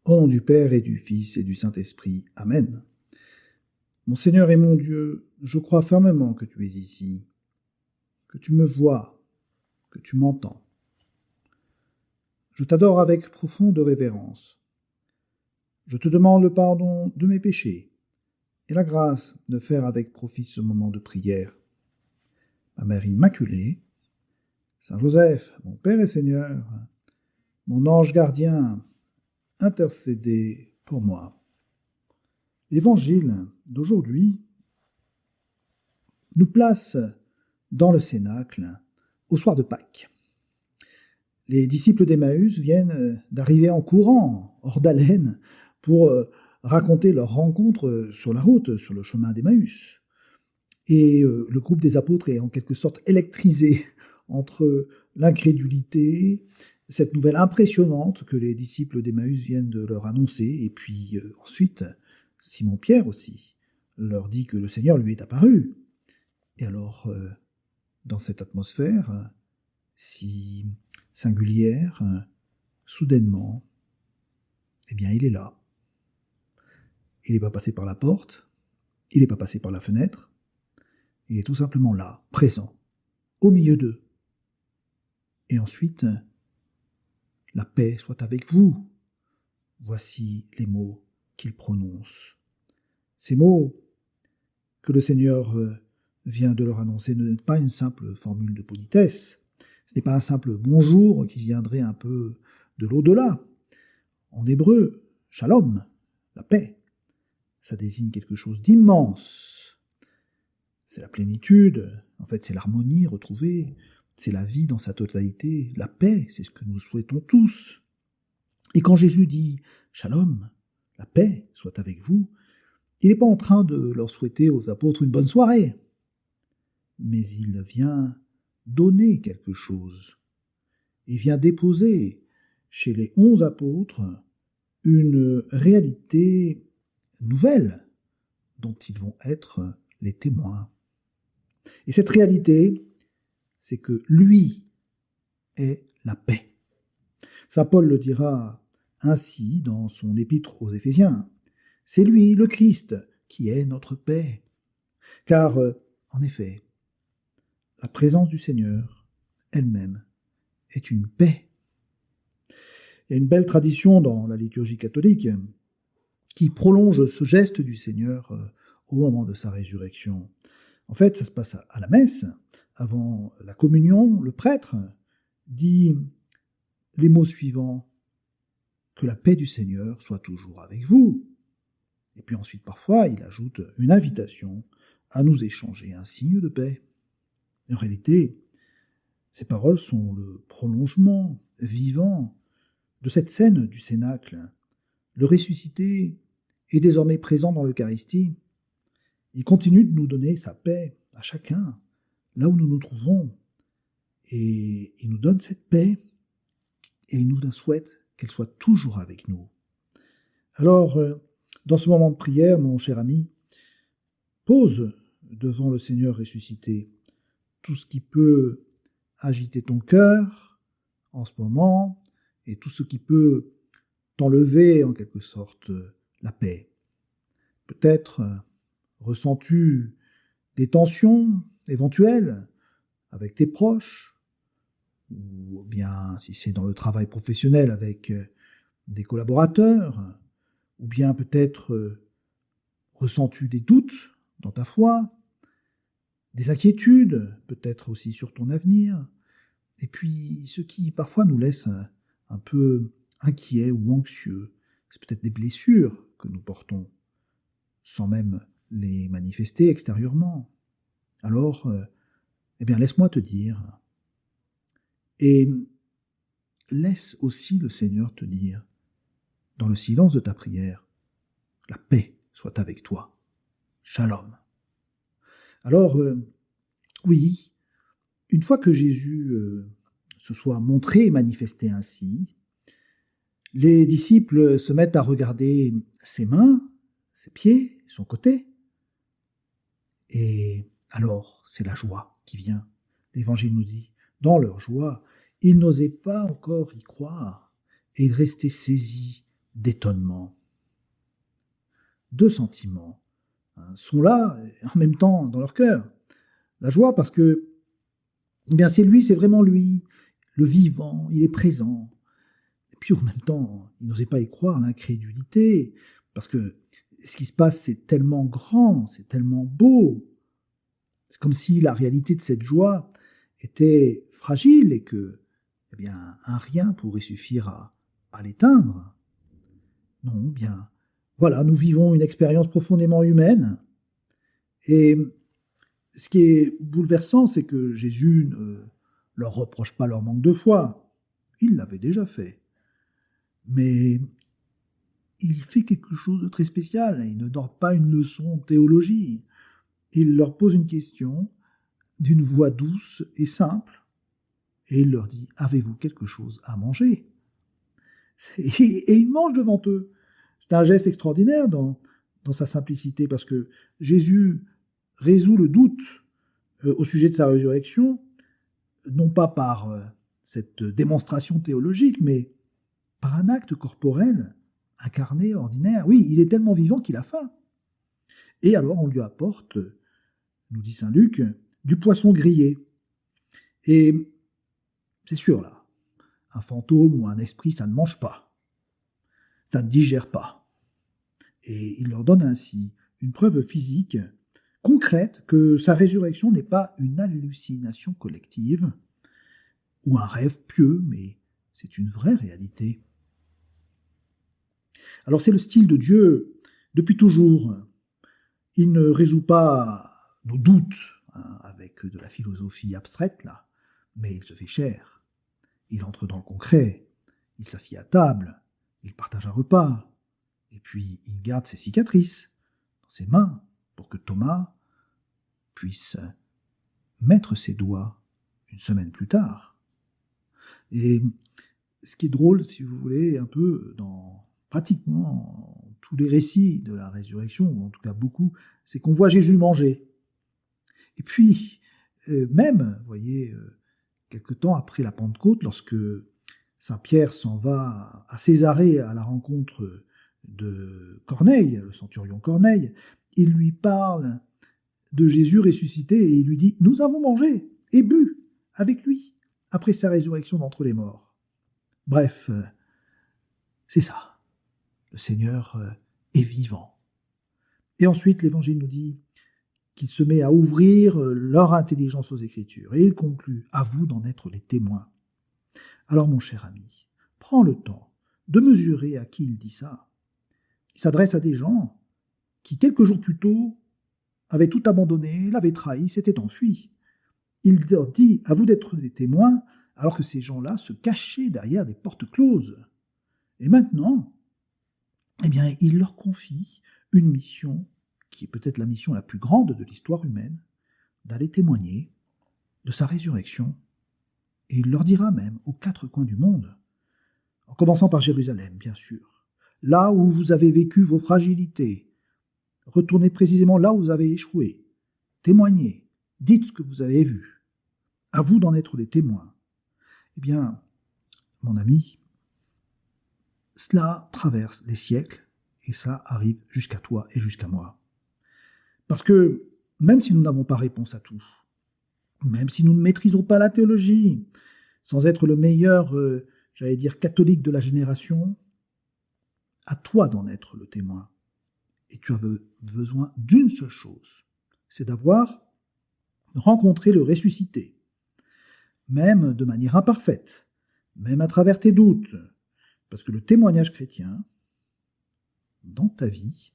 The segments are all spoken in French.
Au nom du Père et du Fils et du Saint-Esprit. Amen. Mon Seigneur et mon Dieu, je crois fermement que tu es ici, que tu me vois, que tu m'entends. Je t'adore avec profonde révérence. Je te demande le pardon de mes péchés et la grâce de faire avec profit ce moment de prière. Ma Mère Immaculée, Saint Joseph, mon Père et Seigneur, mon ange gardien, intercédez pour moi. L'évangile d'aujourd'hui nous place dans le Cénacle au soir de Pâques. Les disciples d'Emmaüs viennent d'arriver en courant, hors d'haleine, pour raconter leur rencontre sur la route, sur le chemin d'Emmaüs. Et le groupe des apôtres est en quelque sorte électrisé entre l'incrédulité, cette nouvelle impressionnante que les disciples d'Emmaüs viennent de leur annoncer, et puis ensuite, Simon-Pierre aussi leur dit que le Seigneur lui est apparu. Et alors, dans cette atmosphère si singulière, soudainement, eh bien, il est là. Il n'est pas passé par la porte, il n'est pas passé par la fenêtre, il est tout simplement là, présent, au milieu d'eux. Et ensuite, la paix soit avec vous. Voici les mots qu'il prononce. Ces mots que le Seigneur vient de leur annoncer ne sont pas une simple formule de politesse. Ce n'est pas un simple bonjour qui viendrait un peu de l'au-delà. En hébreu, shalom, la paix, ça désigne quelque chose d'immense. C'est la plénitude, en fait c'est l'harmonie retrouvée, c'est la vie dans sa totalité, la paix, c'est ce que nous souhaitons tous. Et quand Jésus dit shalom, la paix soit avec vous, il n'est pas en train de leur souhaiter aux apôtres une bonne soirée, mais il vient donner quelque chose. Il vient déposer chez les 11 apôtres une réalité nouvelle dont ils vont être les témoins. Et cette réalité, c'est que lui est la paix. Saint Paul le dira ainsi dans son épître aux Éphésiens. C'est lui, le Christ, qui est notre paix. Car, en effet, la présence du Seigneur elle-même est une paix. Il y a une belle tradition dans la liturgie catholique qui prolonge ce geste du Seigneur au moment de sa résurrection. En fait, ça se passe à la messe. Avant la communion, le prêtre dit les mots suivants. Que la paix du Seigneur soit toujours avec vous. Et puis ensuite, parfois, il ajoute une invitation à nous échanger un signe de paix. En réalité, ces paroles sont le prolongement vivant de cette scène du Cénacle. Le ressuscité est désormais présent dans l'Eucharistie. Il continue de nous donner sa paix à chacun, là où nous nous trouvons. Et il nous donne cette paix et il nous souhaite qu'elle soit toujours avec nous. Alors, dans ce moment de prière, mon cher ami, pose devant le Seigneur ressuscité tout ce qui peut agiter ton cœur en ce moment et tout ce qui peut t'enlever en quelque sorte la paix. Peut-être ressens-tu des tensions éventuelles avec tes proches, ou bien si c'est dans le travail professionnel avec des collaborateurs, ou bien peut-être ressens-tu des doutes dans ta foi, des inquiétudes peut-être aussi sur ton avenir, et puis ce qui parfois nous laisse un peu inquiets ou anxieux, c'est peut-être des blessures que nous portons, sans même les manifester extérieurement. Alors, eh bien laisse-moi te dire, et laisse aussi le Seigneur te dire, dans le silence de ta prière, la paix soit avec toi. Shalom. Alors, oui, une fois que Jésus se soit montré et manifesté ainsi, les disciples se mettent à regarder ses mains, ses pieds, son côté. Et alors, c'est la joie qui vient. L'Évangile nous dit, dans leur joie, ils n'osaient pas encore y croire et ils restaient saisis d'étonnement. Deux sentiments sont là, en même temps, dans leur cœur. La joie parce que, eh bien, c'est lui, c'est vraiment lui, le vivant, il est présent. Et puis, en même temps, ils n'osaient pas y croire, l'incrédulité, parce que ce qui se passe, c'est tellement grand, c'est tellement beau. C'est comme si la réalité de cette joie était fragile et que, eh bien, un rien pourrait suffire à l'éteindre. Non, bien, voilà, nous vivons une expérience profondément humaine. Et ce qui est bouleversant, c'est que Jésus ne leur reproche pas leur manque de foi. Il l'avait déjà fait. Mais il fait quelque chose de très spécial. Il ne donne pas une leçon de théologie. Il leur pose une question d'une voix douce et simple. Et il leur dit, avez-vous quelque chose à manger? Et il mange devant eux. C'est un geste extraordinaire dans sa simplicité, parce que Jésus résout le doute au sujet de sa résurrection, non pas par cette démonstration théologique, mais par un acte corporel, incarné, ordinaire. Oui, il est tellement vivant qu'il a faim. Et alors on lui apporte, nous dit saint Luc, du poisson grillé. Et c'est sûr, là, un fantôme ou un esprit, ça ne mange pas. Ça ne digère pas. Et il leur donne ainsi une preuve physique, concrète, que sa résurrection n'est pas une hallucination collective ou un rêve pieux, mais c'est une vraie réalité. Alors c'est le style de Dieu depuis toujours. Il ne résout pas nos doutes avec de la philosophie abstraite, là, mais il se fait chair. Il entre dans le concret. Il s'assied à table. Il partage un repas. Et puis il garde ses cicatrices dans ses mains pour que Thomas puisse mettre ses doigts une semaine plus tard. Et ce qui est drôle, si vous voulez, un peu dans pratiquement tous les récits de la résurrection, ou en tout cas beaucoup, c'est qu'on voit Jésus manger. Et puis, même, vous voyez, quelque temps après la Pentecôte, lorsque saint Pierre s'en va à Césarée à la rencontre de Corneille, le centurion Corneille, il lui parle de Jésus ressuscité et il lui dit « Nous avons mangé et bu avec lui après sa résurrection d'entre les morts. » Bref, c'est ça. Le Seigneur est vivant. Et ensuite, l'Évangile nous dit qu'il se met à ouvrir leur intelligence aux Écritures. Et il conclut, à vous d'en être les témoins. Alors, mon cher ami, prends le temps de mesurer à qui il dit ça. Il s'adresse à des gens qui, quelques jours plus tôt, avaient tout abandonné, l'avaient trahi, s'étaient enfuis. Il leur dit, à vous d'être des témoins, alors que ces gens-là se cachaient derrière des portes closes. Et maintenant, eh bien, il leur confie une mission qui est peut-être la mission la plus grande de l'histoire humaine, d'aller témoigner de sa résurrection. Et il leur dira même aux quatre coins du monde, en commençant par Jérusalem, bien sûr, là où vous avez vécu vos fragilités, retournez précisément là où vous avez échoué, témoignez, dites ce que vous avez vu, à vous d'en être les témoins. Eh bien, mon ami, cela traverse les siècles et ça arrive jusqu'à toi et jusqu'à moi. Parce que même si nous n'avons pas réponse à tout, même si nous ne maîtrisons pas la théologie, sans être le meilleur, j'allais dire, catholique de la génération, à toi d'en être le témoin. Et tu as besoin d'une seule chose, c'est d'avoir rencontré le ressuscité, même de manière imparfaite, même à travers tes doutes, parce que le témoignage chrétien, dans ta vie,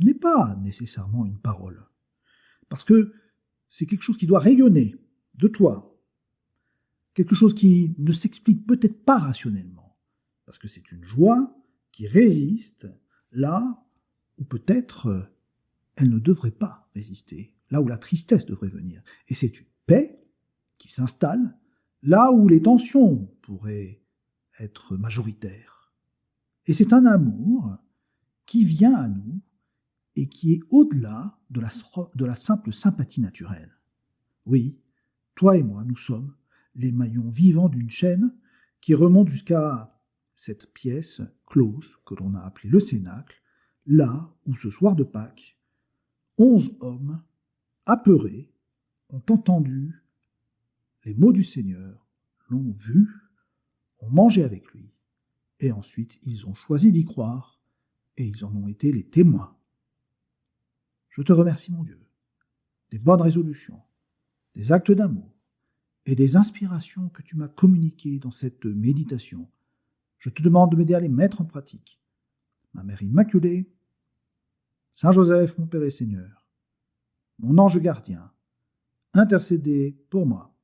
n'est pas nécessairement une parole, parce que c'est quelque chose qui doit rayonner de toi, quelque chose qui ne s'explique peut-être pas rationnellement, parce que c'est une joie qui résiste là où peut-être elle ne devrait pas résister, là où la tristesse devrait venir. Et c'est une paix qui s'installe là où les tensions pourraient être majoritaires. Et c'est un amour qui vient à nous et qui est au-delà de la simple sympathie naturelle. Oui, toi et moi, nous sommes les maillons vivants d'une chaîne qui remonte jusqu'à cette pièce close que l'on a appelée le Cénacle, là où ce soir de Pâques, 11 hommes, apeurés, ont entendu les mots du Seigneur, l'ont vu, ont mangé avec lui, et ensuite ils ont choisi d'y croire, et ils en ont été les témoins. Je te remercie, mon Dieu, des bonnes résolutions, des actes d'amour et des inspirations que tu m'as communiquées dans cette méditation. Je te demande de m'aider à les mettre en pratique. Ma Mère Immaculée, Saint Joseph, mon Père et Seigneur, mon ange gardien, intercédez pour moi.